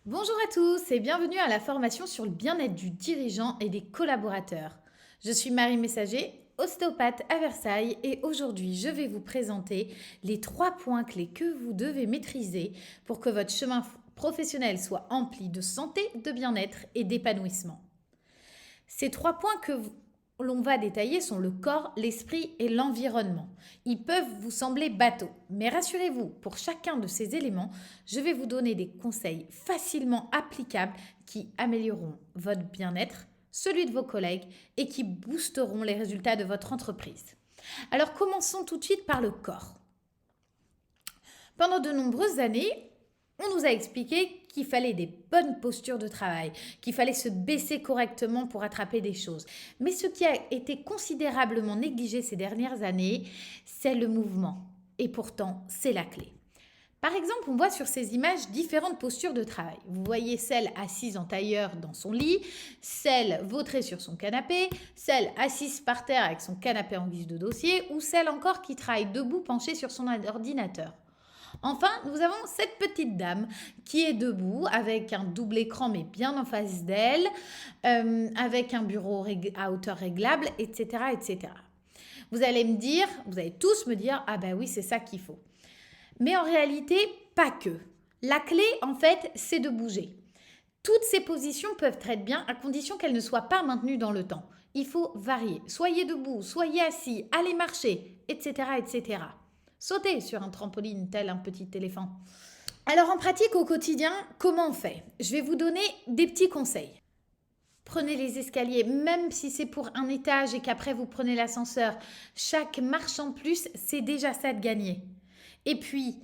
Bonjour à tous et bienvenue à la formation sur le bien-être du dirigeant et des collaborateurs. Je suis Marie Messager, ostéopathe à Versailles et aujourd'hui je vais vous présenter les 3 points clés que vous devez maîtriser pour que votre chemin professionnel soit empli de santé, de bien-être et d'épanouissement. Ces 3 points que l'on va détailler sont le corps, l'esprit et l'environnement. Ils peuvent vous sembler bateaux, mais rassurez-vous, pour chacun de ces éléments, je vais vous donner des conseils facilement applicables qui amélioreront votre bien-être, celui de vos collègues et qui boosteront les résultats de votre entreprise. Alors commençons tout de suite par le corps. Pendant de nombreuses années, on nous a expliqué qu'il fallait des bonnes postures de travail, qu'il fallait se baisser correctement pour attraper des choses. Mais ce qui a été considérablement négligé ces dernières années, c'est le mouvement. Et pourtant, c'est la clé. Par exemple, on voit sur ces images différentes postures de travail. Vous voyez celle assise en tailleur dans son lit, celle vautrée sur son canapé, celle assise par terre avec son canapé en guise de dossier, ou celle encore qui travaille debout penchée sur son ordinateur. Enfin, nous avons cette petite dame qui est debout avec un double écran mais bien en face d'elle, avec un bureau à hauteur réglable, etc., etc. Vous allez me dire, vous allez tous me dire, ah ben oui, c'est ça qu'il faut. Mais en réalité, pas que. La clé, en fait, c'est de bouger. Toutes ces positions peuvent être bien à condition qu'elles ne soient pas maintenues dans le temps. Il faut varier. Soyez debout, soyez assis, allez marcher, etc., etc. Sautez sur un trampoline tel un petit éléphant. Alors en pratique au quotidien, comment on fait? Je vais vous donner des petits conseils. Prenez les escaliers, même si c'est pour un étage et qu'après vous prenez l'ascenseur. Chaque marche en plus, c'est déjà ça de gagner. Et puis,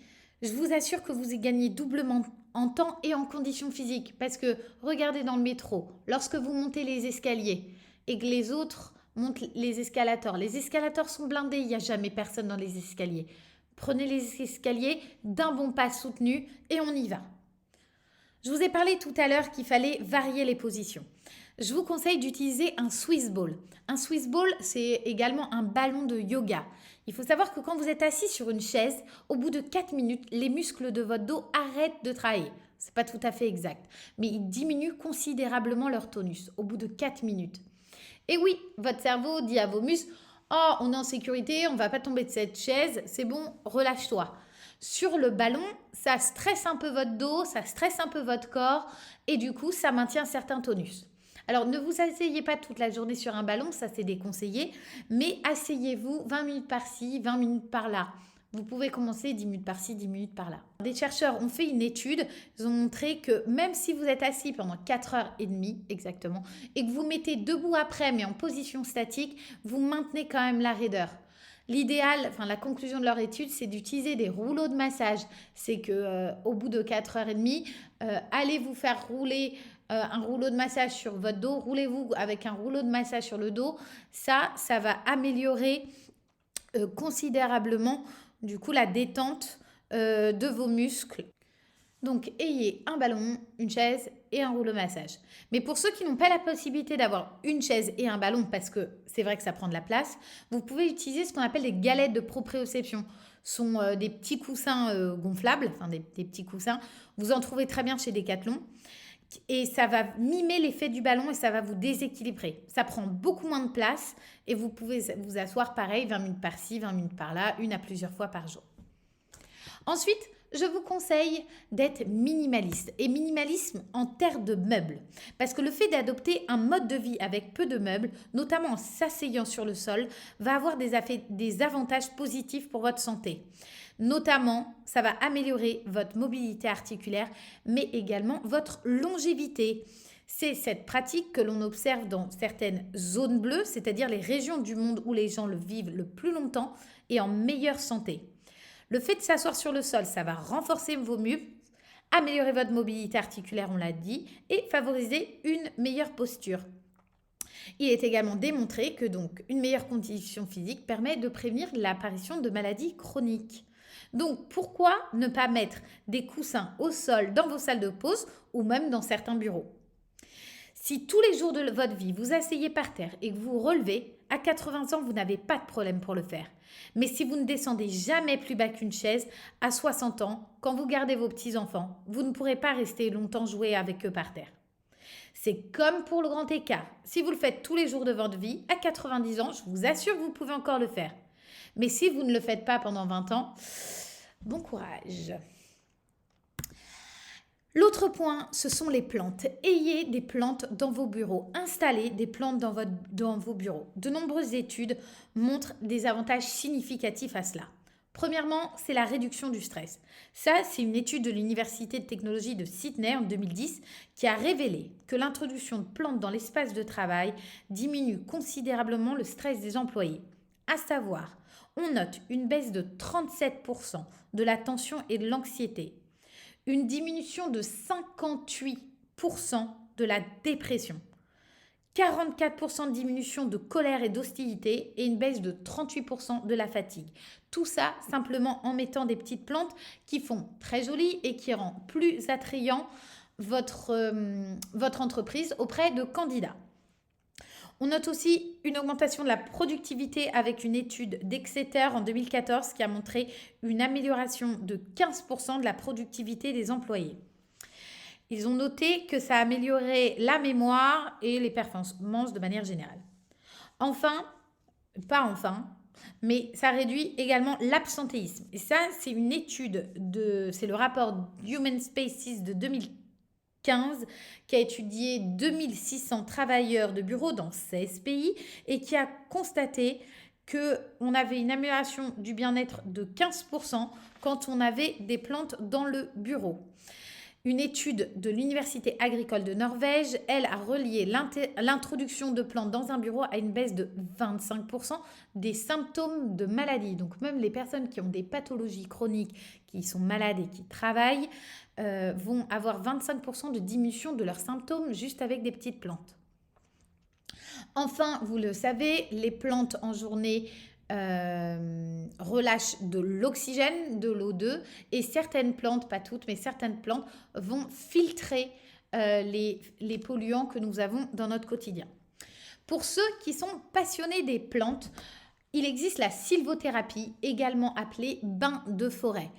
je vous assure que vous y gagnez doublement en temps et en conditions physiques. Parce que regardez dans le métro, lorsque vous montez les escaliers et que les autres montent les escalators sont blindés, il n'y a jamais personne dans les escaliers. Prenez les escaliers d'un bon pas soutenu et on y va. Je vous ai parlé tout à l'heure qu'il fallait varier les positions. Je vous conseille d'utiliser un Swiss ball. Un Swiss ball, c'est également un ballon de yoga. Il faut savoir que quand vous êtes assis sur une chaise, au bout de 4 minutes, les muscles de votre dos arrêtent de travailler. Ce n'est pas tout à fait exact, mais ils diminuent considérablement leur tonus au bout de 4 minutes. Et oui, votre cerveau dit à vos muscles, oh, on est en sécurité, on ne va pas tomber de cette chaise, c'est bon, relâche-toi. Sur le ballon, ça stresse un peu votre dos, ça stresse un peu votre corps et du coup, ça maintient un certain tonus. Alors, ne vous asseyez pas toute la journée sur un ballon, ça c'est déconseillé, mais asseyez-vous 20 minutes par-ci, 20 minutes par-là. Vous pouvez commencer 10 minutes par-ci, 10 minutes par-là. Des chercheurs ont fait une étude, ils ont montré que même si vous êtes assis pendant 4 heures et demie exactement, et que vous mettez debout après, mais en position statique, vous maintenez quand même la raideur. L'idéal, enfin la conclusion de leur étude, c'est d'utiliser des rouleaux de massage. C'est que au bout de 4 heures et demie, allez vous faire rouler un rouleau de massage sur votre dos. Roulez-vous avec un rouleau de massage sur le dos. Ça va améliorer considérablement du coup la détente de vos muscles. Donc, ayez un ballon, une chaise et un rouleau massage. Mais pour ceux qui n'ont pas la possibilité d'avoir une chaise et un ballon, parce que c'est vrai que ça prend de la place, vous pouvez utiliser ce qu'on appelle des galettes de proprioception. Ce sont des petits coussins gonflables, enfin des petits coussins. Vous en trouvez très bien chez Decathlon. Et ça va mimer l'effet du ballon et ça va vous déséquilibrer. Ça prend beaucoup moins de place et vous pouvez vous asseoir pareil 20 minutes par-ci, 20 minutes par-là, une à plusieurs fois par jour. Ensuite, je vous conseille d'être minimaliste et minimalisme en terre de meubles. Parce que le fait d'adopter un mode de vie avec peu de meubles, notamment en s'asseyant sur le sol, va avoir des avantages positifs pour votre santé. Notamment, ça va améliorer votre mobilité articulaire, mais également votre longévité. C'est cette pratique que l'on observe dans certaines zones bleues, c'est-à-dire les régions du monde où les gens le vivent le plus longtemps et en meilleure santé. Le fait de s'asseoir sur le sol, ça va renforcer vos muscles, améliorer votre mobilité articulaire, on l'a dit, et favoriser une meilleure posture. Il est également démontré que donc une meilleure condition physique permet de prévenir l'apparition de maladies chroniques. Donc pourquoi ne pas mettre des coussins au sol dans vos salles de pause ou même dans certains bureaux? Si tous les jours de votre vie vous asseyez par terre et que vous relevez, à 80 ans, vous n'avez pas de problème pour le faire. Mais si vous ne descendez jamais plus bas qu'une chaise, à 60 ans, quand vous gardez vos petits-enfants, vous ne pourrez pas rester longtemps jouer avec eux par terre. C'est comme pour le grand écart. Si vous le faites tous les jours de votre vie, à 90 ans, je vous assure que vous pouvez encore le faire. Mais si vous ne le faites pas pendant 20 ans, bon courage. L'autre point, ce sont les plantes. Ayez des plantes dans vos bureaux. Installez des plantes dans vos bureaux. De nombreuses études montrent des avantages significatifs à cela. Premièrement, c'est la réduction du stress. Ça, c'est une étude de l'Université de technologie de Sydney en 2010 qui a révélé que l'introduction de plantes dans l'espace de travail diminue considérablement le stress des employés. À savoir, on note une baisse de 37% de la tension et de l'anxiété, une diminution de 58% de la dépression, 44% de diminution de colère et d'hostilité et une baisse de 38% de la fatigue. Tout ça simplement en mettant des petites plantes qui font très joli et qui rend plus attrayant votre entreprise auprès de candidats. On note aussi une augmentation de la productivité avec une étude d'Exeter en 2014 qui a montré une amélioration de 15% de la productivité des employés. Ils ont noté que ça a amélioré la mémoire et les performances de manière générale. Mais ça réduit également l'absentéisme. Et ça, c'est une étude c'est le rapport Human Spaces de 2015 qui a étudié 2600 travailleurs de bureaux dans 16 pays et qui a constaté qu'on avait une amélioration du bien-être de 15% quand on avait des plantes dans le bureau. Une étude de l'Université agricole de Norvège, elle a relié l'introduction de plantes dans un bureau à une baisse de 25% des symptômes de maladie. Donc même les personnes qui ont des pathologies chroniques, qui sont malades et qui travaillent, vont avoir 25% de diminution de leurs symptômes juste avec des petites plantes. Enfin, vous le savez, les plantes en journée relâchent de l'oxygène, de l'O2 et certaines plantes, pas toutes, mais certaines plantes vont filtrer les polluants que nous avons dans notre quotidien. Pour ceux qui sont passionnés des plantes, il existe la sylvothérapie, également appelée bain de forêt.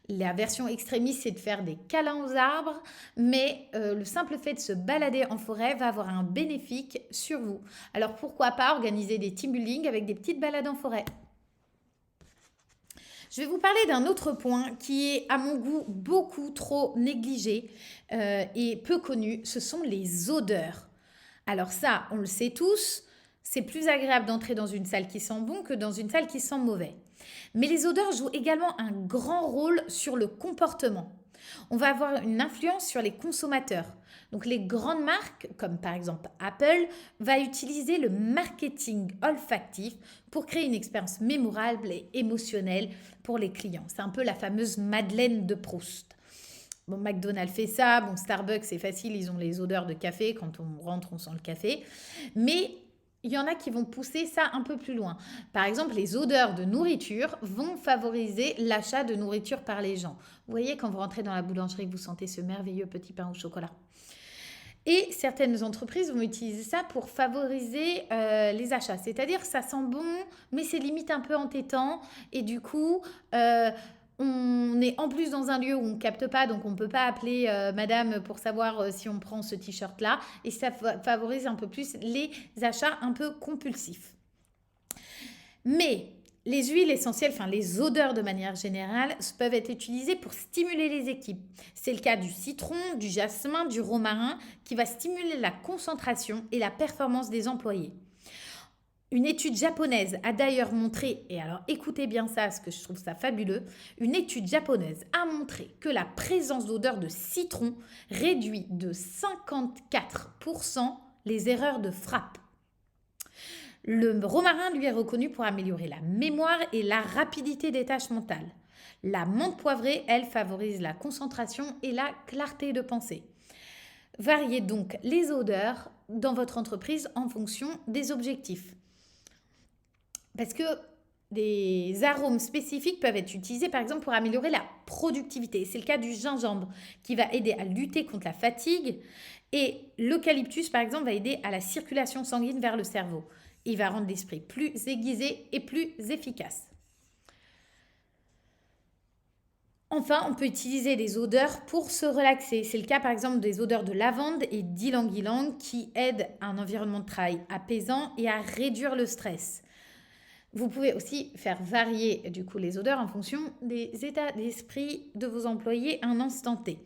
La version extrémiste, c'est de faire des câlins aux arbres, mais le simple fait de se balader en forêt va avoir un bénéfice sur vous. Alors pourquoi pas organiser des team building avec des petites balades en forêt? Je vais vous parler d'un autre point qui est à mon goût beaucoup trop négligé et peu connu, ce sont les odeurs. Alors ça, on le sait tous, c'est plus agréable d'entrer dans une salle qui sent bon que dans une salle qui sent mauvais. Mais les odeurs jouent également un grand rôle sur le comportement. On va avoir une influence sur les consommateurs. Donc les grandes marques, comme par exemple Apple, va utiliser le marketing olfactif pour créer une expérience mémorable et émotionnelle pour les clients. C'est un peu la fameuse Madeleine de Proust. Bon, McDonald's fait ça, bon, Starbucks c'est facile, ils ont les odeurs de café, quand on rentre on sent le café. Mais il y en a qui vont pousser ça un peu plus loin. Par exemple, les odeurs de nourriture vont favoriser l'achat de nourriture par les gens. Vous voyez, quand vous rentrez dans la boulangerie, vous sentez ce merveilleux petit pain au chocolat. Et certaines entreprises vont utiliser ça pour favoriser les achats. C'est-à-dire que ça sent bon, mais c'est limite un peu entêtant. Et du coup, on est en plus dans un lieu où on ne capte pas, donc on ne peut pas appeler madame pour savoir si on prend ce t-shirt-là. Et ça favorise un peu plus les achats un peu compulsifs. Mais les huiles essentielles, enfin les odeurs de manière générale, peuvent être utilisées pour stimuler les équipes. C'est le cas du citron, du jasmin, du romarin, qui va stimuler la concentration et la performance des employés. Une étude japonaise a d'ailleurs montré, et alors écoutez bien ça, parce que je trouve ça fabuleux, une étude japonaise a montré que la présence d'odeur de citron réduit de 54% les erreurs de frappe. Le romarin, lui, est reconnu pour améliorer la mémoire et la rapidité des tâches mentales. La menthe poivrée, elle, favorise la concentration et la clarté de pensée. Variez donc les odeurs dans votre entreprise en fonction des objectifs. Parce que des arômes spécifiques peuvent être utilisés par exemple pour améliorer la productivité. C'est le cas du gingembre qui va aider à lutter contre la fatigue et l'eucalyptus par exemple va aider à la circulation sanguine vers le cerveau. Il va rendre l'esprit plus aiguisé et plus efficace. Enfin, on peut utiliser des odeurs pour se relaxer. C'est le cas par exemple des odeurs de lavande et d'ylang-ylang qui aident à un environnement de travail apaisant et à réduire le stress. Vous pouvez aussi faire varier du coup les odeurs en fonction des états d'esprit de vos employés à un instant T.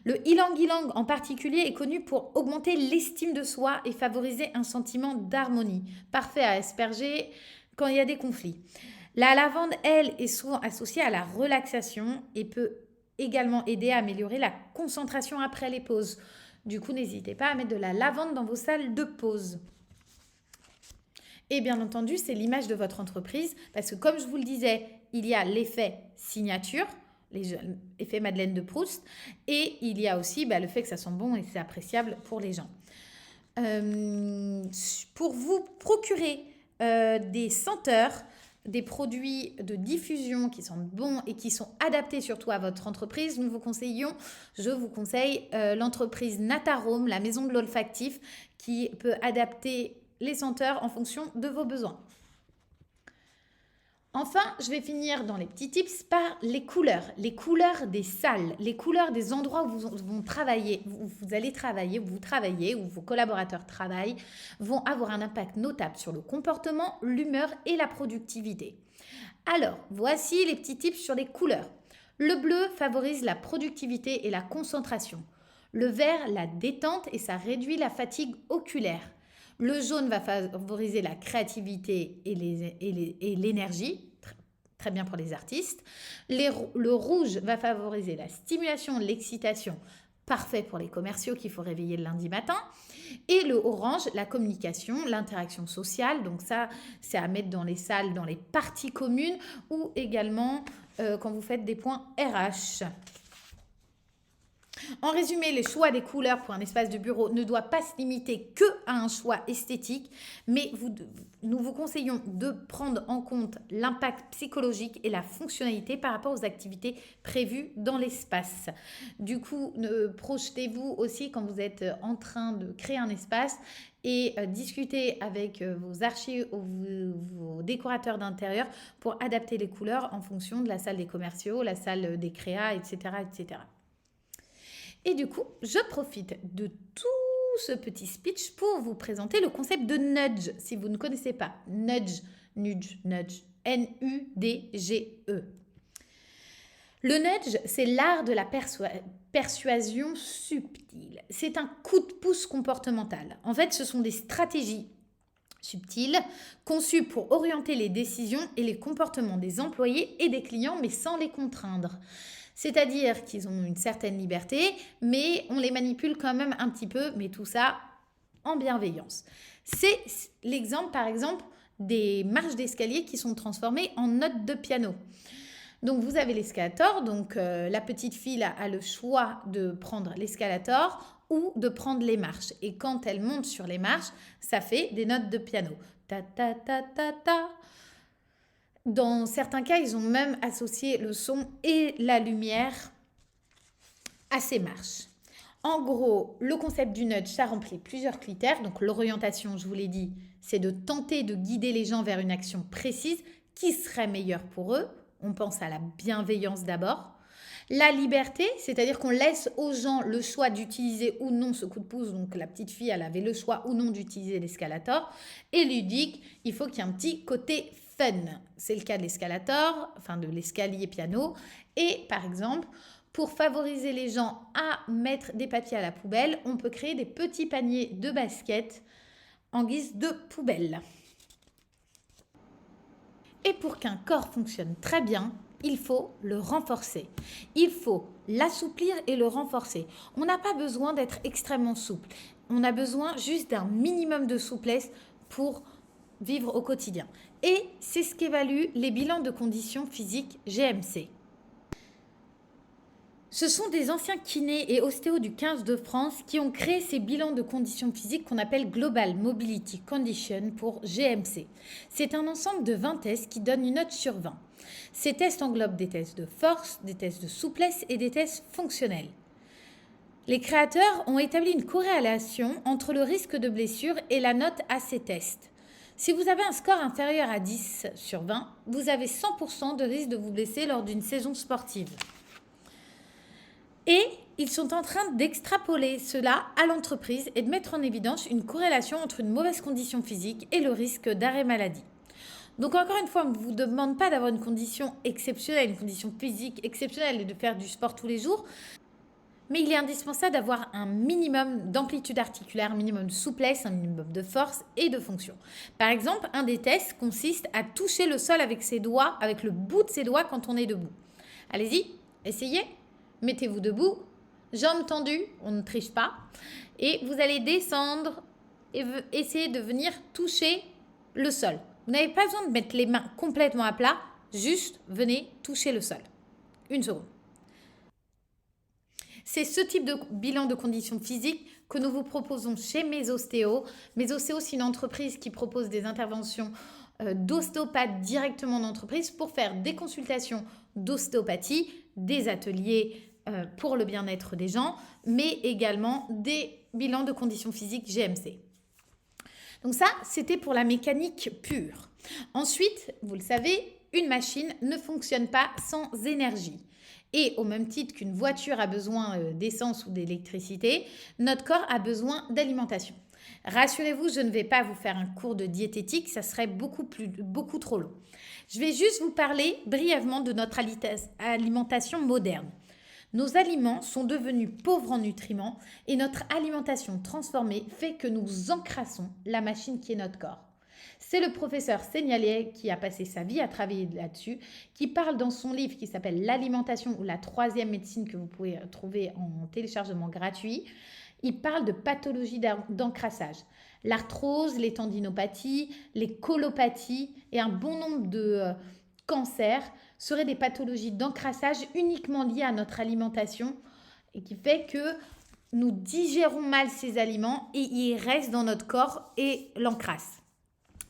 Le ylang-ylang en particulier est connu pour augmenter l'estime de soi et favoriser un sentiment d'harmonie, parfait à asperger quand il y a des conflits. La lavande, elle, est souvent associée à la relaxation et peut également aider à améliorer la concentration après les pauses. Du coup, n'hésitez pas à mettre de la lavande dans vos salles de pause. Et bien entendu, c'est l'image de votre entreprise parce que comme je vous le disais, il y a l'effet signature, l'effet Madeleine de Proust, et il y a aussi le fait que ça sent bon et c'est appréciable pour les gens. Pour vous procurer des senteurs, des produits de diffusion qui sentent bon et qui sont adaptés surtout à votre entreprise, je vous conseille l'entreprise Natarome, la maison de l'olfactif, qui peut adapter les senteurs en fonction de vos besoins. Enfin, je vais finir dans les petits tips par les couleurs des salles, les couleurs des endroits où vous travaillez, où vos collaborateurs travaillent, vont avoir un impact notable sur le comportement, l'humeur et la productivité. Alors, voici les petits tips sur les couleurs. Le bleu favorise la productivité et la concentration. Le vert, la détente et ça réduit la fatigue oculaire. Le jaune va favoriser la créativité et l'énergie, très bien pour les artistes. Le rouge va favoriser la stimulation, l'excitation, parfait pour les commerciaux qu'il faut réveiller le lundi matin. Et le orange, la communication, l'interaction sociale. Donc ça, c'est à mettre dans les salles, dans les parties communes ou également quand vous faites des points RH. En résumé, le choix des couleurs pour un espace de bureau ne doit pas se limiter que à un choix esthétique, mais nous vous conseillons de prendre en compte l'impact psychologique et la fonctionnalité par rapport aux activités prévues dans l'espace. Du coup, projetez-vous aussi quand vous êtes en train de créer un espace et discutez avec vos archis ou vos décorateurs d'intérieur pour adapter les couleurs en fonction de la salle des commerciaux, la salle des créas, etc., etc. Et du coup, je profite de tout ce petit speech pour vous présenter le concept de nudge, si vous ne connaissez pas. Nudge, N-U-D-G-E. Le nudge, c'est l'art de la persuasion subtile. C'est un coup de pouce comportemental. En fait, ce sont des stratégies subtiles conçues pour orienter les décisions et les comportements des employés et des clients, mais sans les contraindre. C'est-à-dire qu'ils ont une certaine liberté, mais on les manipule quand même un petit peu, mais tout ça en bienveillance. C'est l'exemple, par exemple, des marches d'escalier qui sont transformées en notes de piano. Donc, vous avez l'escalator, donc la petite fille a le choix de prendre l'escalator ou de prendre les marches. Et quand elle monte sur les marches, ça fait des notes de piano. Ta, ta, ta, ta, ta. Dans certains cas, ils ont même associé le son et la lumière à ces marches. En gros, le concept du nudge, ça remplit plusieurs critères. Donc l'orientation, je vous l'ai dit, c'est de tenter de guider les gens vers une action précise qui serait meilleure pour eux. On pense à la bienveillance d'abord. La liberté, c'est-à-dire qu'on laisse aux gens le choix d'utiliser ou non ce coup de pouce. Donc la petite fille, elle avait le choix ou non d'utiliser l'escalator. Et ludique, il faut qu'il y ait un petit côté fun. C'est le cas de l'escalator, enfin de l'escalier piano. Et par exemple, pour favoriser les gens à mettre des papiers à la poubelle, on peut créer des petits paniers de basket en guise de poubelle. Et pour qu'un corps fonctionne très bien, il faut le renforcer. Il faut l'assouplir et le renforcer. On n'a pas besoin d'être extrêmement souple. On a besoin juste d'un minimum de souplesse pour vivre au quotidien. Et c'est ce qu'évaluent les bilans de conditions physiques GMC. Ce sont des anciens kinés et ostéos du 15 de France qui ont créé ces bilans de conditions physiques qu'on appelle Global Mobility Condition pour GMC. C'est un ensemble de 20 tests qui donnent une note sur 20. Ces tests englobent des tests de force, des tests de souplesse et des tests fonctionnels. Les créateurs ont établi une corrélation entre le risque de blessure et la note à ces tests. Si vous avez un score inférieur à 10 sur 20, vous avez 100% de risque de vous blesser lors d'une saison sportive. Et ils sont en train d'extrapoler cela à l'entreprise et de mettre en évidence une corrélation entre une mauvaise condition physique et le risque d'arrêt maladie. Donc encore une fois, on ne vous demande pas d'avoir une condition exceptionnelle, une condition physique exceptionnelle et de faire du sport tous les jours, mais il est indispensable d'avoir un minimum d'amplitude articulaire, un minimum de souplesse, un minimum de force et de fonction. Par exemple, un des tests consiste à toucher le sol avec ses doigts, avec le bout de ses doigts quand on est debout. Allez-y, essayez, mettez-vous debout, jambes tendues, on ne triche pas, et vous allez descendre et essayer de venir toucher le sol. Vous n'avez pas besoin de mettre les mains complètement à plat, juste venez toucher le sol. Une seconde. C'est ce type de bilan de conditions physiques que nous vous proposons chez Mesostéo. Mesostéo, c'est une entreprise qui propose des interventions d'ostéopathes directement en entreprise pour faire des consultations d'ostéopathie, des ateliers pour le bien-être des gens, mais également des bilans de conditions physiques GMC. Donc ça, c'était pour la mécanique pure. Ensuite, vous le savez, une machine ne fonctionne pas sans énergie. Et au même titre qu'une voiture a besoin d'essence ou d'électricité, notre corps a besoin d'alimentation. Rassurez-vous, je ne vais pas vous faire un cours de diététique, ça serait beaucoup trop long. Je vais juste vous parler brièvement de notre alimentation moderne. Nos aliments sont devenus pauvres en nutriments et notre alimentation transformée fait que nous encrassons la machine qui est notre corps. C'est le professeur Seignalier qui a passé sa vie à travailler là-dessus, qui parle dans son livre qui s'appelle L'alimentation ou la troisième médecine que vous pouvez trouver en téléchargement gratuit. Il parle de pathologies d'encrassage. L'arthrose, les tendinopathies, les colopathies et un bon nombre de cancers seraient des pathologies d'encrassage uniquement liées à notre alimentation et qui fait que nous digérons mal ces aliments et ils restent dans notre corps et l'encrassent.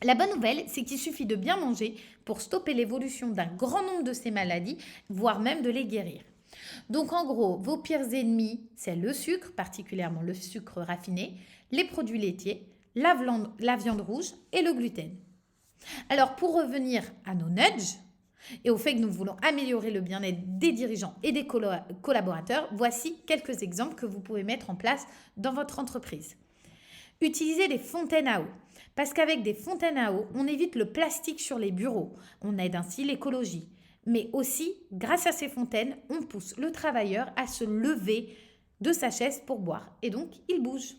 La bonne nouvelle, c'est qu'il suffit de bien manger pour stopper l'évolution d'un grand nombre de ces maladies, voire même de les guérir. Donc en gros, vos pires ennemis, c'est le sucre, particulièrement le sucre raffiné, les produits laitiers, la viande rouge et le gluten. Alors pour revenir à nos nudges et au fait que nous voulons améliorer le bien-être des dirigeants et des collaborateurs, voici quelques exemples que vous pouvez mettre en place dans votre entreprise. Utilisez des fontaines à eau. Parce qu'avec des fontaines à eau, on évite le plastique sur les bureaux. On aide ainsi l'écologie. Mais aussi, grâce à ces fontaines, on pousse le travailleur à se lever de sa chaise pour boire. Et donc, il bouge.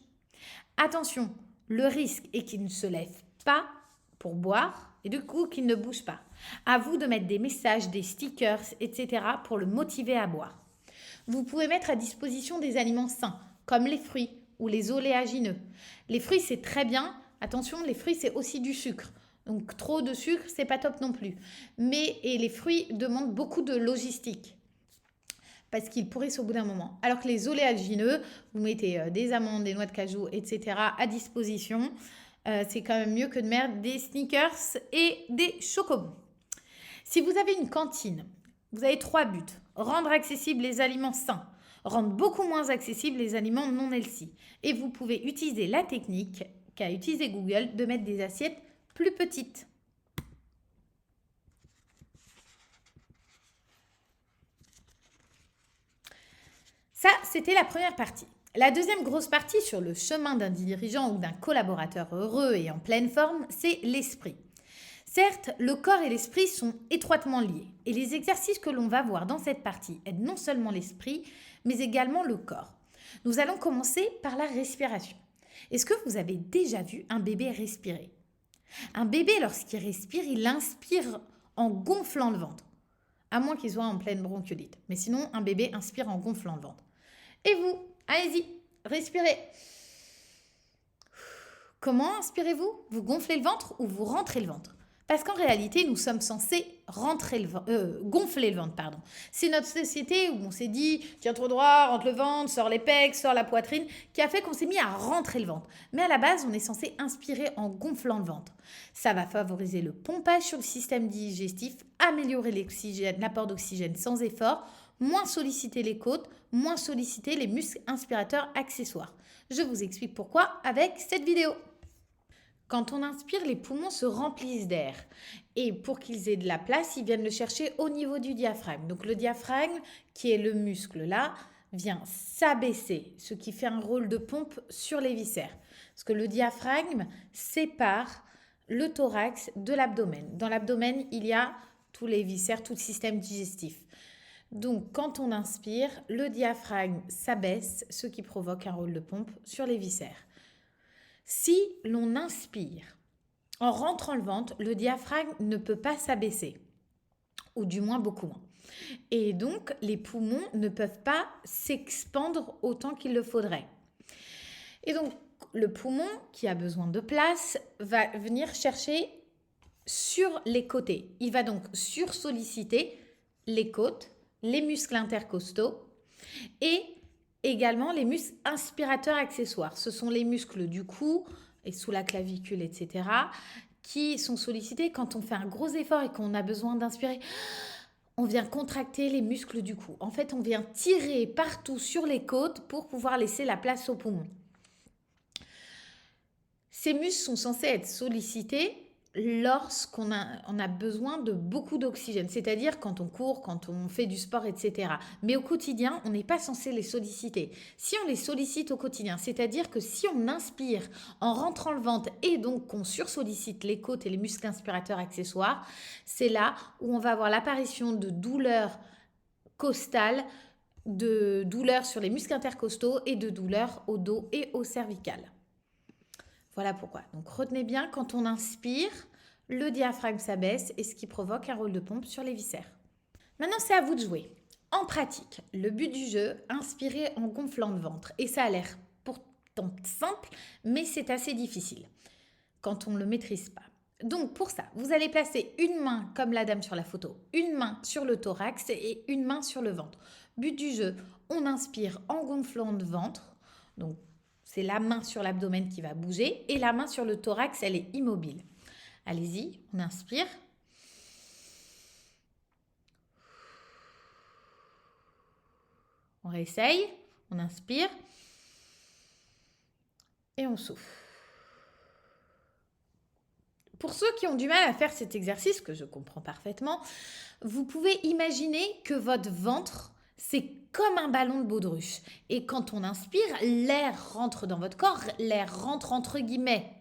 Attention, le risque est qu'il ne se lève pas pour boire et du coup qu'il ne bouge pas. À vous de mettre des messages, des stickers, etc. pour le motiver à boire. Vous pouvez mettre à disposition des aliments sains, comme les fruits ou les oléagineux. Les fruits, c'est très bien. Attention, les fruits, c'est aussi du sucre. Donc, trop de sucre, c'est pas top non plus. Et les fruits demandent beaucoup de logistique parce qu'ils pourrissent au bout d'un moment. Alors que les oléagineux, vous mettez des amandes, des noix de cajou, etc. à disposition. C'est quand même mieux que de mettre des sneakers et des chocobons. Si vous avez une cantine, vous avez 3 buts. Rendre accessibles les aliments sains. Rendre beaucoup moins accessibles les aliments non healthy. Et vous pouvez utiliser la technique qu'a utilisé Google de mettre des assiettes plus petites. Ça, c'était la première partie. La deuxième grosse partie sur le chemin d'un dirigeant ou d'un collaborateur heureux et en pleine forme, c'est l'esprit. Certes, le corps et l'esprit sont étroitement liés et les exercices que l'on va voir dans cette partie aident non seulement l'esprit, mais également le corps. Nous allons commencer par la respiration. Est-ce que vous avez déjà vu un bébé respirer ? Un bébé, lorsqu'il respire, il inspire en gonflant le ventre, à moins qu'il soit en pleine bronchiolite. Mais sinon, un bébé inspire en gonflant le ventre. Et vous, allez-y, respirez. Comment inspirez-vous ? Vous gonflez le ventre ou vous rentrez le ventre ? Parce qu'en réalité, nous sommes censés gonfler le ventre. C'est notre société où on s'est dit « tiens trop droit, rentre le ventre, sors les pecs, sors la poitrine » qui a fait qu'on s'est mis à rentrer le ventre. Mais à la base, on est censé inspirer en gonflant le ventre. Ça va favoriser le pompage sur le système digestif, améliorer l'apport d'oxygène sans effort, moins solliciter les côtes, moins solliciter les muscles inspirateurs accessoires. Je vous explique pourquoi avec cette vidéo. Quand on inspire, les poumons se remplissent d'air. Et pour qu'ils aient de la place, ils viennent le chercher au niveau du diaphragme. Donc le diaphragme, qui est le muscle là, vient s'abaisser, ce qui fait un rôle de pompe sur les viscères. Parce que le diaphragme sépare le thorax de l'abdomen. Dans l'abdomen, il y a tous les viscères, tout le système digestif. Donc, quand on inspire, le diaphragme s'abaisse, ce qui provoque un rôle de pompe sur les viscères. Si l'on inspire en rentrant le ventre, le diaphragme ne peut pas s'abaisser, ou du moins beaucoup moins. Et donc, les poumons ne peuvent pas s'expandre autant qu'il le faudrait. Et donc, le poumon, qui a besoin de place, va venir chercher sur les côtés. Il va donc sursolliciter les côtes, les muscles intercostaux et également les muscles inspirateurs accessoires. Ce sont les muscles du cou et sous la clavicule, etc., qui sont sollicités quand on fait un gros effort et qu'on a besoin d'inspirer. On vient contracter les muscles du cou. En fait, on vient tirer partout sur les côtes pour pouvoir laisser la place aux poumons. Ces muscles sont censés être sollicités lorsqu'on a besoin de beaucoup d'oxygène, c'est-à-dire quand on court, quand on fait du sport, etc. Mais au quotidien, on n'est pas censé les solliciter. Si on les sollicite au quotidien, c'est-à-dire que si on inspire en rentrant le ventre et donc qu'on sursollicite les côtes et les muscles inspirateurs accessoires, c'est là où on va avoir l'apparition de douleurs costales, de douleurs sur les muscles intercostaux et de douleurs au dos et au cervical. Voilà pourquoi. Donc retenez bien, quand on inspire, le diaphragme s'abaisse et ce qui provoque un rôle de pompe sur les viscères. Maintenant, c'est à vous de jouer. En pratique, le but du jeu, inspirer en gonflant le ventre. Et ça a l'air pourtant simple, mais c'est assez difficile quand on ne le maîtrise pas. Donc pour ça, vous allez placer une main, comme la dame sur la photo, une main sur le thorax et une main sur le ventre. But du jeu, on inspire en gonflant le ventre. Donc c'est la main sur l'abdomen qui va bouger et la main sur le thorax, elle est immobile. Allez-y, on inspire. On réessaye, on inspire et on souffle. Pour ceux qui ont du mal à faire cet exercice, que je comprends parfaitement, vous pouvez imaginer que votre ventre, c'est comme un ballon de baudruche. Et quand on inspire, l'air rentre dans votre corps, l'air rentre entre guillemets,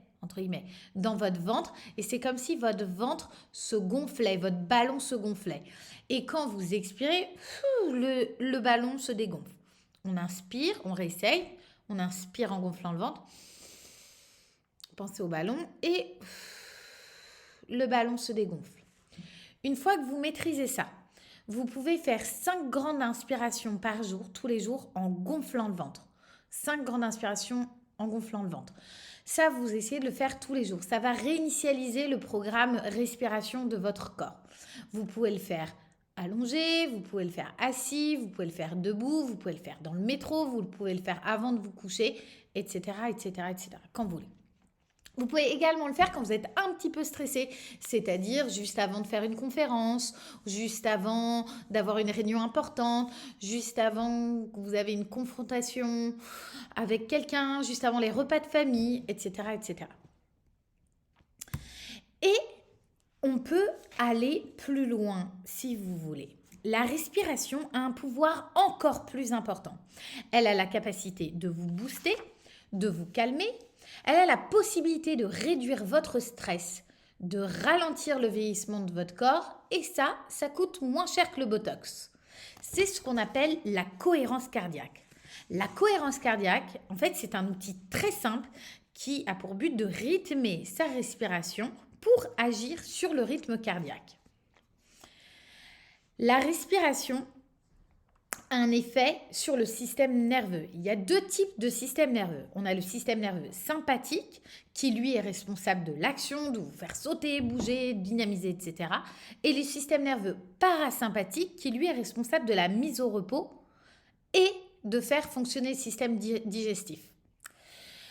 dans votre ventre. Et c'est comme si votre ventre se gonflait, votre ballon se gonflait. Et quand vous expirez, le ballon se dégonfle. On inspire, on réessaye, on inspire en gonflant le ventre. Pensez au ballon et le ballon se dégonfle. Une fois que vous maîtrisez ça, vous pouvez faire 5 grandes inspirations par jour, tous les jours, en gonflant le ventre. 5 grandes inspirations en gonflant le ventre. Ça, vous essayez de le faire tous les jours. Ça va réinitialiser le programme respiration de votre corps. Vous pouvez le faire allongé, vous pouvez le faire assis, vous pouvez le faire debout, vous pouvez le faire dans le métro, vous pouvez le faire avant de vous coucher, etc., quand vous voulez. Vous pouvez également le faire quand vous êtes un petit peu stressé, c'est-à-dire juste avant de faire une conférence, juste avant d'avoir une réunion importante, juste avant que vous avez une confrontation avec quelqu'un, juste avant les repas de famille, etc. Et on peut aller plus loin si vous voulez. La respiration a un pouvoir encore plus important. Elle a la capacité de vous booster, de vous calmer. Elle a la possibilité de réduire votre stress, de ralentir le vieillissement de votre corps et ça coûte moins cher que le Botox. C'est ce qu'on appelle la cohérence cardiaque. La cohérence cardiaque, en fait, c'est un outil très simple qui a pour but de rythmer sa respiration pour agir sur le rythme cardiaque. La respiration a un effet sur le système nerveux. Il y a 2 types de systèmes nerveux. On a le système nerveux sympathique qui lui est responsable de l'action, de vous faire sauter, bouger, dynamiser, etc. Et le système nerveux parasympathique qui lui est responsable de la mise au repos et de faire fonctionner le système digestif.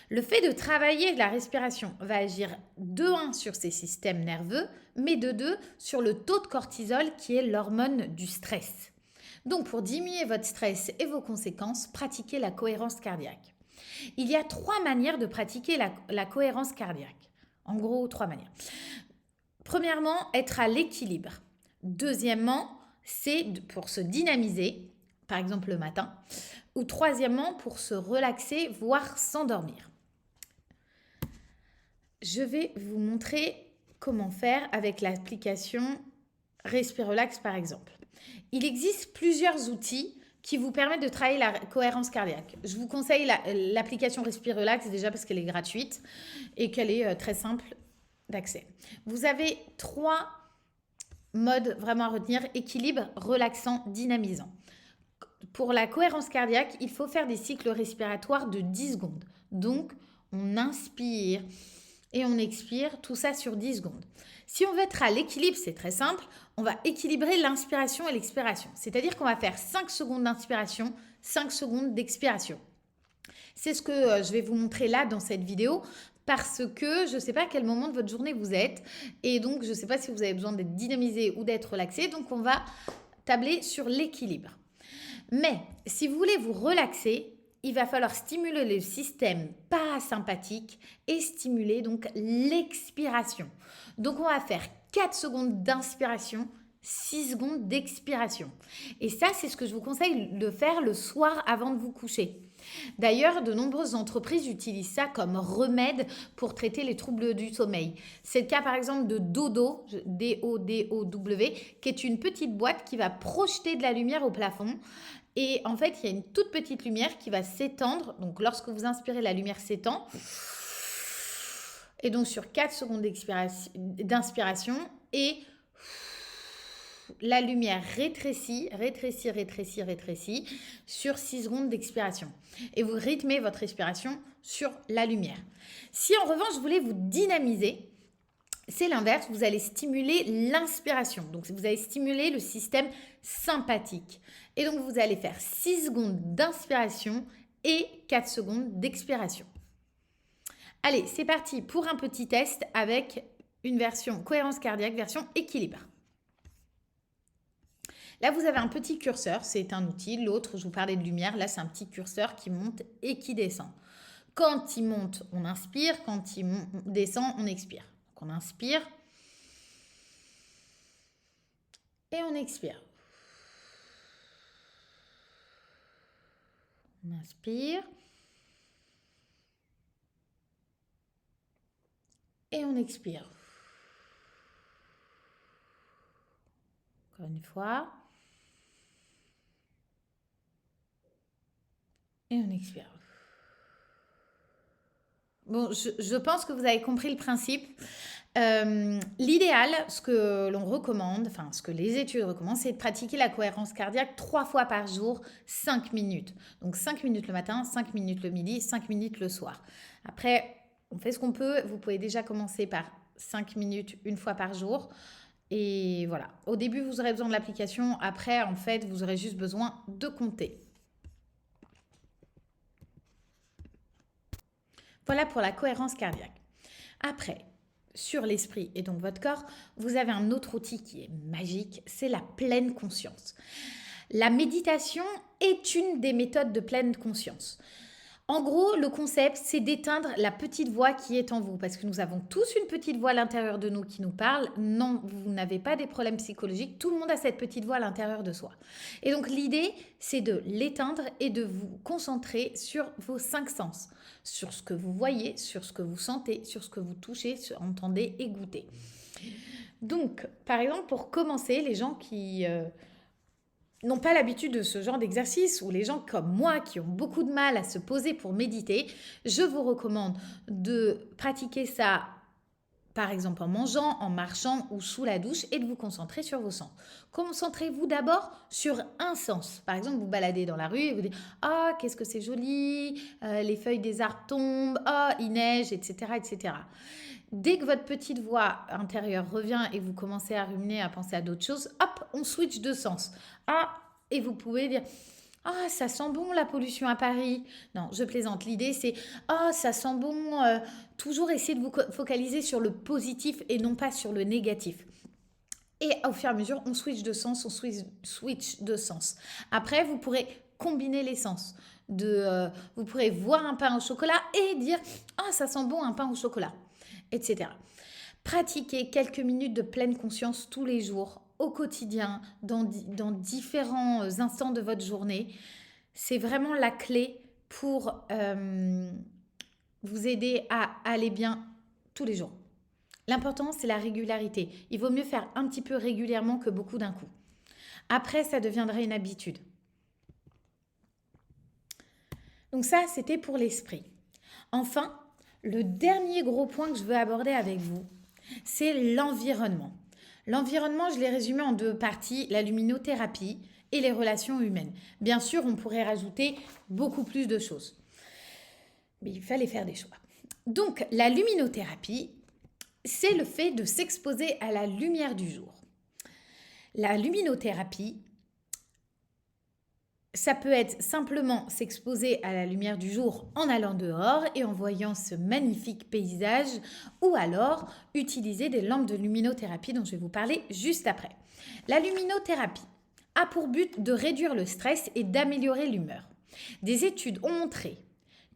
Le fait de travailler la respiration va agir de 1 sur ces systèmes nerveux, mais de 2 sur le taux de cortisol qui est l'hormone du stress. Donc, pour diminuer votre stress et vos conséquences, pratiquez la cohérence cardiaque. Il y a 3 manières de pratiquer la cohérence cardiaque. En gros, 3 manières. Premièrement, être à l'équilibre. Deuxièmement, c'est pour se dynamiser, par exemple le matin. Ou troisièmement, pour se relaxer, voire s'endormir. Je vais vous montrer comment faire avec l'application Respirelax par exemple. Il existe plusieurs outils qui vous permettent de travailler la cohérence cardiaque. Je vous conseille l'application Respirelax déjà parce qu'elle est gratuite et qu'elle est très simple d'accès. Vous avez 3 modes vraiment à retenir: équilibre, relaxant, dynamisant. Pour la cohérence cardiaque, il faut faire des cycles respiratoires de 10 secondes. Donc, on inspire et on expire, tout ça sur 10 secondes. Si on veut être à l'équilibre, c'est très simple, on va équilibrer l'inspiration et l'expiration. C'est-à-dire qu'on va faire 5 secondes d'inspiration, 5 secondes d'expiration. C'est ce que je vais vous montrer là dans cette vidéo parce que je ne sais pas à quel moment de votre journée vous êtes et donc je ne sais pas si vous avez besoin d'être dynamisé ou d'être relaxé. Donc on va tabler sur l'équilibre. Mais si vous voulez vous relaxer, il va falloir stimuler le système parasympathique et stimuler donc l'expiration. Donc on va faire 4 secondes d'inspiration, 6 secondes d'expiration. Et ça, c'est ce que je vous conseille de faire le soir avant de vous coucher. D'ailleurs, de nombreuses entreprises utilisent ça comme remède pour traiter les troubles du sommeil. C'est le cas par exemple de Dodo, D-O-D-O-W, qui est une petite boîte qui va projeter de la lumière au plafond. Et en fait, il y a une toute petite lumière qui va s'étendre. Donc, lorsque vous inspirez, la lumière s'étend. Et donc, sur 4 secondes d'inspiration et la lumière rétrécit sur 6 secondes d'expiration. Et vous rythmez votre respiration sur la lumière. Si en revanche, vous voulez vous dynamiser, c'est l'inverse, vous allez stimuler l'inspiration. Donc, vous allez stimuler le système sympathique. Et donc, vous allez faire 6 secondes d'inspiration et 4 secondes d'expiration. Allez, c'est parti pour un petit test avec une version cohérence cardiaque, version équilibre. Là, vous avez un petit curseur, c'est un outil. L'autre, je vous parlais de lumière, là, c'est un petit curseur qui monte et qui descend. Quand il monte, on inspire. Quand il descend, on expire. Donc, on inspire et on expire. On inspire et on expire. Encore une fois. Et on expire. Bon, je pense que vous avez compris le principe. L'idéal, ce que l'on recommande, enfin ce que les études recommandent, c'est de pratiquer la cohérence cardiaque 3 fois par jour, 5 minutes. Donc 5 minutes le matin, 5 minutes le midi, 5 minutes le soir. Après, on fait ce qu'on peut. Vous pouvez déjà commencer par 5 minutes une fois par jour. Et voilà. Au début, vous aurez besoin de l'application. Après, en fait, vous aurez juste besoin de compter. Voilà pour la cohérence cardiaque. Après, sur l'esprit et donc votre corps, vous avez un autre outil qui est magique, c'est la pleine conscience. La méditation est une des méthodes de pleine conscience. En gros, le concept, c'est d'éteindre la petite voix qui est en vous, parce que nous avons tous une petite voix à l'intérieur de nous qui nous parle. Non, vous n'avez pas des problèmes psychologiques, tout le monde a cette petite voix à l'intérieur de soi. Et donc l'idée, c'est de l'éteindre et de vous concentrer sur vos 5 sens, sur ce que vous voyez, sur ce que vous sentez, sur ce que vous touchez, entendez et goûtez. Donc, par exemple, pour commencer, les gens qui n'ont pas l'habitude de ce genre d'exercice, ou les gens comme moi qui ont beaucoup de mal à se poser pour méditer, je vous recommande de pratiquer ça par exemple en mangeant, en marchant ou sous la douche et de vous concentrer sur vos sens. Concentrez-vous d'abord sur un sens. Par exemple, vous baladez dans la rue et vous dites « Ah, qu'est-ce que c'est joli, les feuilles des arbres tombent, ah, il neige, etc. etc. » Dès que votre petite voix intérieure revient et vous commencez à ruminer, à penser à d'autres choses, hop, on switch de sens. Ah, et vous pouvez dire « Ah, ça sent bon la pollution à Paris. » Non, je plaisante. L'idée, c'est « Ah, ça sent bon. » Toujours essayer de vous focaliser sur le positif et non pas sur le négatif. Et au fur et à mesure, on switch de sens, Après, vous pourrez combiner les sens. Vous pourrez voir un pain au chocolat et dire « Ah, ça sent bon un pain au chocolat. » etc. Pratiquez quelques minutes de pleine conscience tous les jours, au quotidien, dans différents instants de votre journée. C'est vraiment la clé pour vous aider à aller bien tous les jours. L'important, c'est la régularité. Il vaut mieux faire un petit peu régulièrement que beaucoup d'un coup. Après, ça deviendra une habitude. Donc ça, c'était pour l'esprit. Enfin, le dernier gros point que je veux aborder avec vous, c'est l'environnement. L'environnement, je l'ai résumé en deux parties, la luminothérapie et les relations humaines. Bien sûr, on pourrait rajouter beaucoup plus de choses. Mais il fallait faire des choix. Donc, la luminothérapie, c'est le fait de s'exposer à la lumière du jour. La luminothérapie, ça peut être simplement s'exposer à la lumière du jour en allant dehors et en voyant ce magnifique paysage, ou alors utiliser des lampes de luminothérapie dont je vais vous parler juste après. La luminothérapie a pour but de réduire le stress et d'améliorer l'humeur. Des études ont montré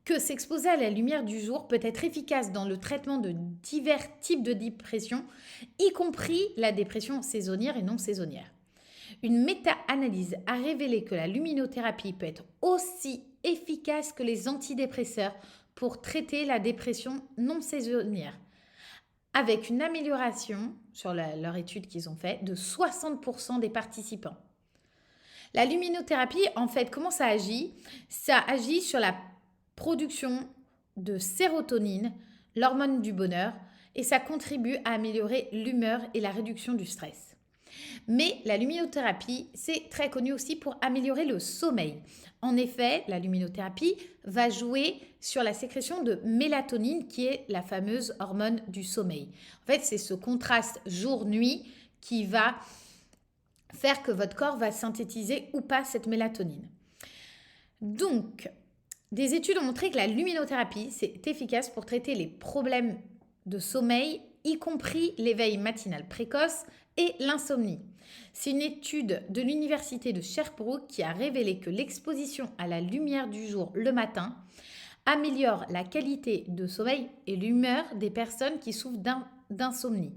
que s'exposer à la lumière du jour peut être efficace dans le traitement de divers types de dépression, y compris la dépression saisonnière et non saisonnière. Une méta-analyse a révélé que la luminothérapie peut être aussi efficace que les antidépresseurs pour traiter la dépression non saisonnière, avec une amélioration, sur leur étude qu'ils ont faite, de 60% des participants. La luminothérapie, en fait, comment ça agit? Ça agit sur la production de sérotonine, l'hormone du bonheur, et ça contribue à améliorer l'humeur et la réduction du stress. Mais la luminothérapie, c'est très connu aussi pour améliorer le sommeil. En effet, la luminothérapie va jouer sur la sécrétion de mélatonine, qui est la fameuse hormone du sommeil. En fait, c'est ce contraste jour-nuit qui va faire que votre corps va synthétiser ou pas cette mélatonine. Donc, des études ont montré que la luminothérapie, c'est efficace pour traiter les problèmes de sommeil, y compris l'éveil matinal précoce et l'insomnie. C'est une étude de l'université de Sherbrooke qui a révélé que l'exposition à la lumière du jour le matin améliore la qualité de sommeil et l'humeur des personnes qui souffrent d'insomnie.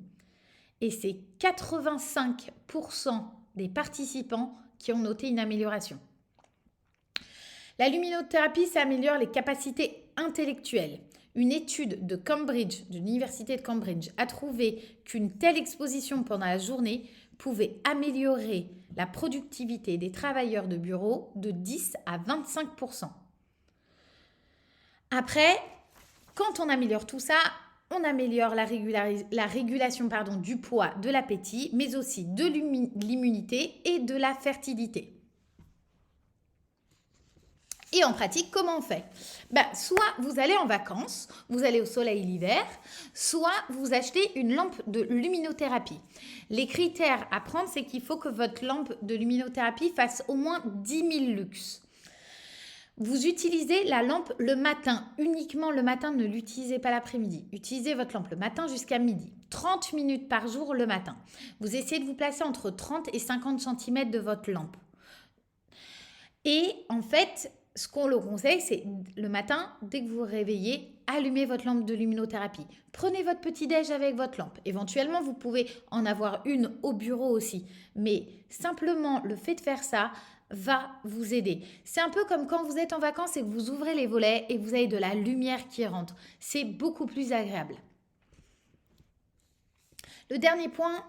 Et c'est 85% des participants qui ont noté une amélioration. La luminothérapie, ça améliore les capacités intellectuelles. Une étude de Cambridge, de l'université de Cambridge, a trouvé qu'une telle exposition pendant la journée pouvait améliorer la productivité des travailleurs de bureau de 10 à 25%. Après, quand on améliore tout ça, on améliore la régulation du poids, de l'appétit, mais aussi de l'immunité et de la fertilité. Et en pratique, comment on fait? Soit vous allez en vacances, vous allez au soleil l'hiver, soit vous achetez une lampe de luminothérapie. Les critères à prendre, c'est qu'il faut que votre lampe de luminothérapie fasse au moins 10 000 lux. Vous utilisez la lampe le matin, uniquement le matin, ne l'utilisez pas l'après-midi. Utilisez votre lampe le matin jusqu'à midi, 30 minutes par jour le matin. Vous essayez de vous placer entre 30 et 50 cm de votre lampe. Et en fait, ce qu'on le conseille, c'est le matin, dès que vous vous réveillez, allumez votre lampe de luminothérapie. Prenez votre petit-déj avec votre lampe. Éventuellement, vous pouvez en avoir une au bureau aussi. Mais simplement, le fait de faire ça va vous aider. C'est un peu comme quand vous êtes en vacances et que vous ouvrez les volets et que vous avez de la lumière qui rentre. C'est beaucoup plus agréable. Le dernier point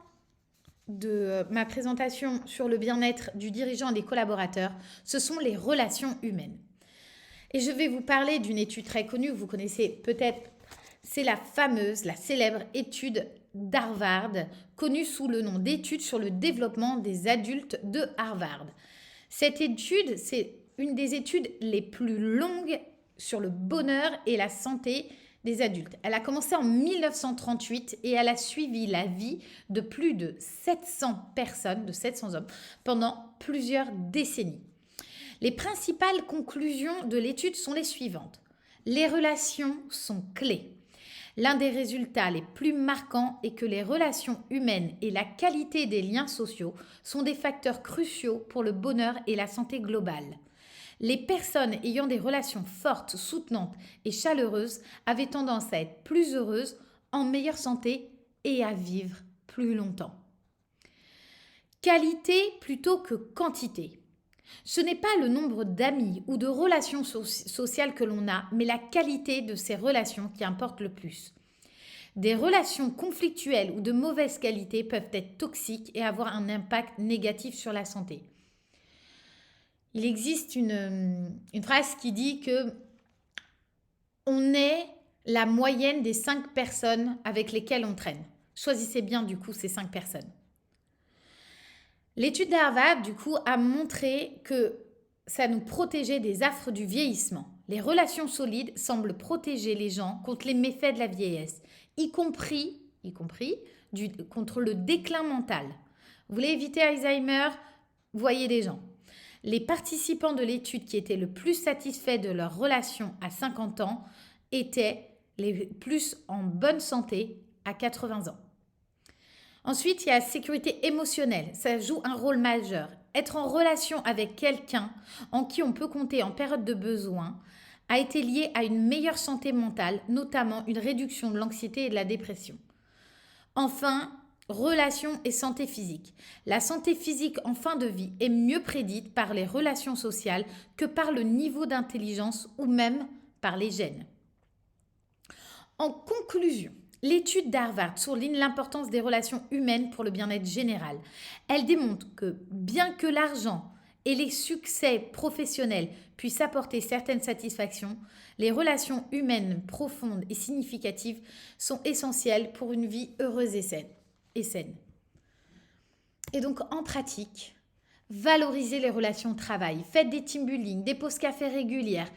de ma présentation sur le bien-être du dirigeant et des collaborateurs, ce sont les relations humaines. Et je vais vous parler d'une étude très connue, vous connaissez peut-être, c'est la célèbre étude d'Harvard, connue sous le nom d'étude sur le développement des adultes de Harvard. Cette étude, c'est une des études les plus longues sur le bonheur et la santé des adultes. Elle a commencé en 1938 et elle a suivi la vie de plus de 700 personnes, de 700 hommes, pendant plusieurs décennies. Les principales conclusions de l'étude sont les suivantes. Les relations sont clés. L'un des résultats les plus marquants est que les relations humaines et la qualité des liens sociaux sont des facteurs cruciaux pour le bonheur et la santé globale. Les personnes ayant des relations fortes, soutenantes et chaleureuses avaient tendance à être plus heureuses, en meilleure santé et à vivre plus longtemps. Qualité plutôt que quantité. Ce n'est pas le nombre d'amis ou de relations sociales que l'on a, mais la qualité de ces relations qui importe le plus. Des relations conflictuelles ou de mauvaise qualité peuvent être toxiques et avoir un impact négatif sur la santé. Il existe une phrase qui dit que on est la moyenne des 5 personnes avec lesquelles on traîne. Choisissez bien du coup ces 5 personnes. L'étude d'Harvard du coup a montré que ça nous protégeait des affres du vieillissement. Les relations solides semblent protéger les gens contre les méfaits de la vieillesse, y compris contre le déclin mental. Vous voulez éviter Alzheimer? Voyez des gens. Les participants de l'étude qui étaient le plus satisfaits de leur relation à 50 ans étaient les plus en bonne santé à 80 ans. Ensuite, il y a la sécurité émotionnelle. Ça joue un rôle majeur. Être en relation avec quelqu'un en qui on peut compter en période de besoin a été lié à une meilleure santé mentale, notamment une réduction de l'anxiété et de la dépression. Enfin, relations et santé physique. La santé physique en fin de vie est mieux prédite par les relations sociales que par le niveau d'intelligence ou même par les gènes. En conclusion, l'étude d'Harvard souligne l'importance des relations humaines pour le bien-être général. Elle démontre que bien que l'argent et les succès professionnels puissent apporter certaines satisfactions, les relations humaines profondes et significatives sont essentielles pour une vie heureuse et saine. Et donc en pratique, valorisez les relations de travail, faites des team building, des pauses café régulières,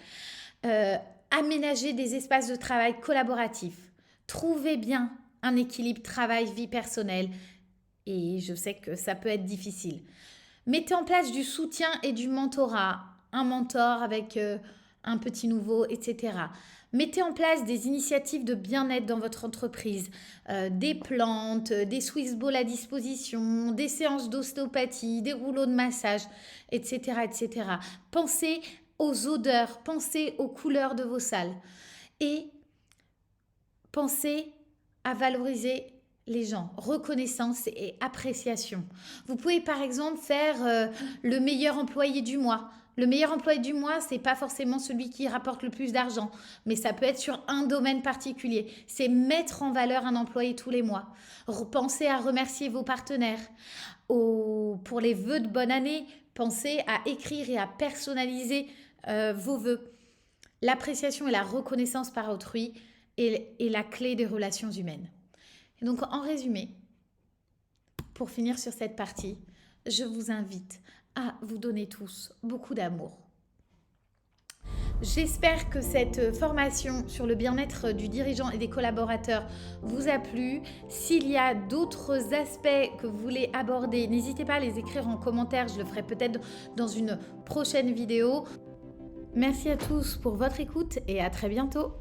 aménagez des espaces de travail collaboratifs, trouvez bien un équilibre travail-vie personnelle et je sais que ça peut être difficile. Mettez en place du soutien et du mentorat, un mentor avec un petit nouveau, etc. Mettez en place des initiatives de bien-être dans votre entreprise, des plantes, des Swiss balls à disposition, des séances d'ostéopathie, des rouleaux de massage, etc., etc. Pensez aux odeurs, pensez aux couleurs de vos salles et pensez à valoriser les gens, reconnaissance et appréciation. Vous pouvez par exemple faire le meilleur employé du mois. Le meilleur employé du mois, c'est pas forcément celui qui rapporte le plus d'argent, mais ça peut être sur un domaine particulier. C'est mettre en valeur un employé tous les mois. Pensez à remercier vos partenaires. Pour les vœux de bonne année, pensez à écrire et à personnaliser vos vœux. L'appréciation et la reconnaissance par autrui est la clé des relations humaines. Et donc, en résumé, pour finir sur cette partie, je vous invite à vous donner tous beaucoup d'amour. J'espère que cette formation sur le bien-être du dirigeant et des collaborateurs vous a plu. S'il y a d'autres aspects que vous voulez aborder, n'hésitez pas à les écrire en commentaire. Je le ferai peut-être dans une prochaine vidéo. Merci à tous pour votre écoute et à très bientôt.